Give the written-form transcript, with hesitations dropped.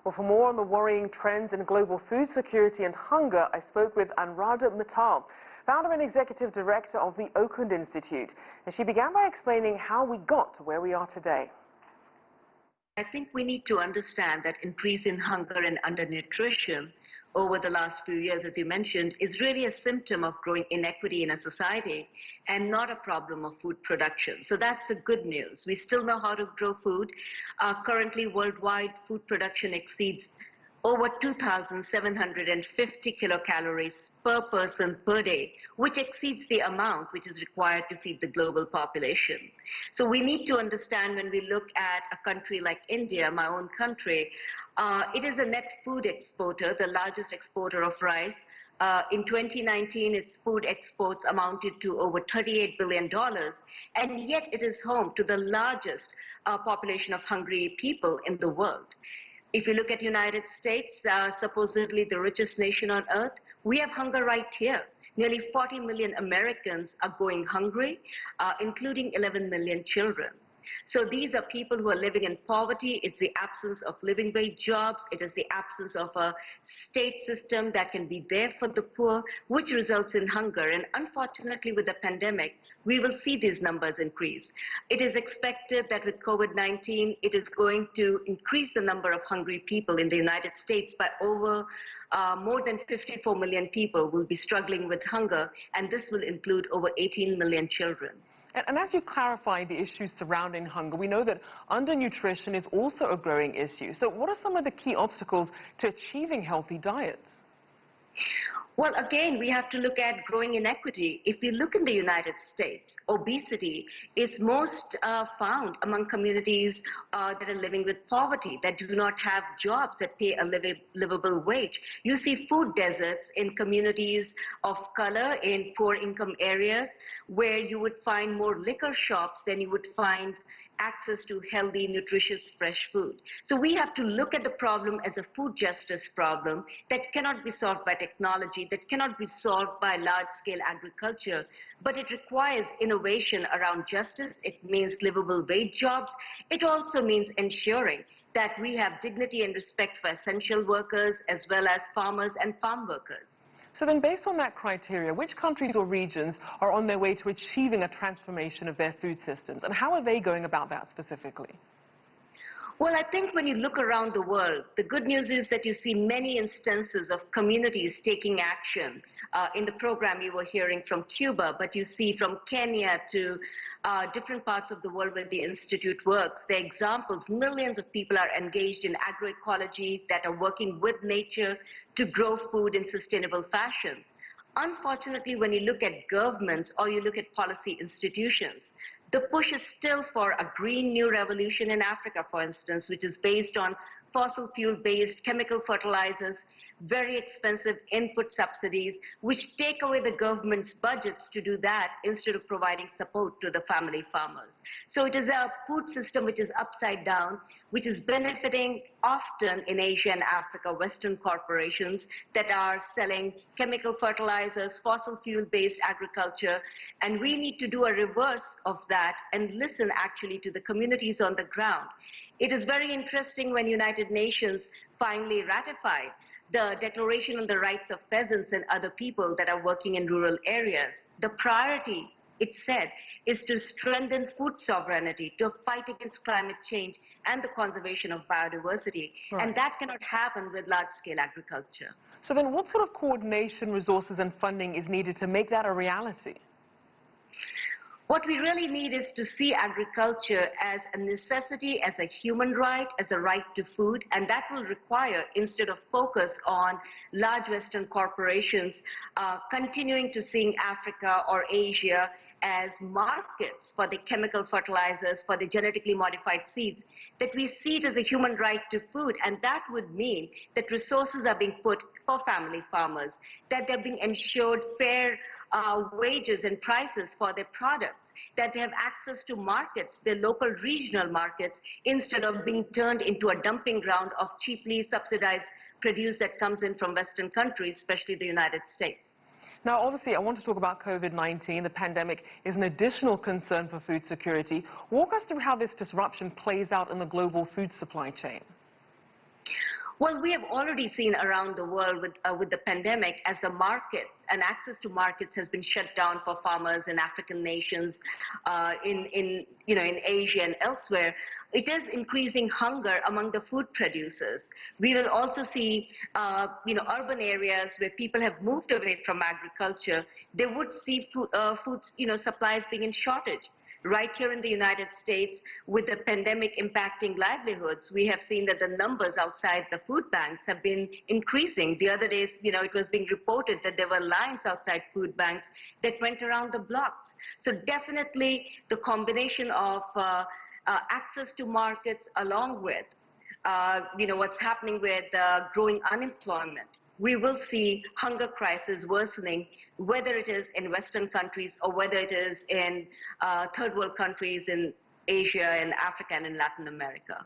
Well, for more on the worrying trends in global food security and hunger, I spoke with Anuradha Mittal, founder and executive director of the Oakland Institute. And she began by explaining how we got to where we are today. I think we need to understand that increase in hunger and undernutrition over the last few years, as you mentioned, is really a symptom of growing inequity in a society and not a problem of food production. So that's the good news. We still know how to grow food. Currently, worldwide food production exceeds over 2,750 kilocalories per person per day, which exceeds the amount which is required to feed the global population. So we need to understand, when we look at a country like India, my own country, it is a net food exporter, the largest exporter of rice. In 2019, its food exports amounted to over $38 billion, and yet it is home to the largest population of hungry people in the world. If you look at the United States, supposedly the richest nation on earth, we have hunger right here. Nearly 40 million Americans are going hungry, including 11 million children. So these are people who are living in poverty. It's the absence of living wage jobs. It is the absence of a state system that can be there for the poor, which results in hunger. And unfortunately, with the pandemic, we will see these numbers increase. It is expected that with COVID-19, it is going to increase the number of hungry people in the United States by over more than 54 million people will be struggling with hunger, and this will include over 18 million children. And as you clarify the issues surrounding hunger, we know that undernutrition is also a growing issue. So what are some of the key obstacles to achieving healthy diets? Well, again, we have to look at growing inequity. If we look in the United States, obesity is most found among communities that are living with poverty, that do not have jobs that pay a livable wage. You see food deserts in communities of color in poor income areas, where you would find more liquor shops than you would find access to healthy, nutritious, fresh food. So we have to look at the problem as a food justice problem that cannot be solved by technology, that cannot be solved by large-scale agriculture, but it requires innovation around justice. It means livable wage jobs. It also means ensuring that we have dignity and respect for essential workers as well as farmers and farm workers. So then, based on that criteria, which countries or regions are on their way to achieving a transformation of their food systems, and how are they going about that specifically? Well, I think when you look around the world, the good news is that you see many instances of communities taking action. In the program you were hearing from Cuba, but you see from Kenya to different parts of the world where the Institute works. The examples, millions of people are engaged in agroecology that are working with nature to grow food in sustainable fashion. Unfortunately, when you look at governments or you look at policy institutions, the push is still for a green new revolution in Africa, for instance, which is based on fossil fuel-based chemical fertilizers, very expensive input subsidies, which take away the government's budgets to do that instead of providing support to the family farmers. So it is a food system which is upside down, which is benefiting often in Asia and Africa, Western corporations that are selling chemical fertilizers, fossil fuel-based agriculture, and we need to do a reverse of that and listen actually to the communities on the ground. It is very interesting when United Nations finally ratified the Declaration on the Rights of Peasants and other people that are working in rural areas. The priority, it said, is to strengthen food sovereignty, to fight against climate change and the conservation of biodiversity. Right. And that cannot happen with large-scale agriculture. So then what sort of coordination, resources and funding is needed to make that a reality? What we really need is to see agriculture as a necessity, as a human right, as a right to food, and that will require, instead of focus on large Western corporations, continuing to seeing Africa or Asia as markets for the chemical fertilizers, for the genetically modified seeds, that we see it as a human right to food, and that would mean that resources are being put for family farmers, that they're being ensured fair wages and prices for their products, that they have access to markets, their local regional markets, instead of being turned into a dumping ground of cheaply subsidized produce that comes in from Western countries, especially the United States. Now, obviously, I want to talk about COVID-19. The pandemic is an additional concern for food security. Walk us through how this disruption plays out in the global food supply chain. Well, we have already seen around the world with the pandemic, as the markets and access to markets has been shut down for farmers in African nations, in Asia and elsewhere. It is increasing hunger among the food producers. We will also see, urban areas where people have moved away from agriculture. They would see food supplies being in shortage. Right here in the United States, with the pandemic impacting livelihoods, we have seen that the numbers outside the food banks have been increasing. The other days, it was being reported that there were lines outside food banks that went around the blocks. So definitely the combination of access to markets along with, what's happening with growing unemployment, we will see hunger crisis worsening, whether it is in Western countries or whether it is in third world countries in Asia and Africa and in Latin America.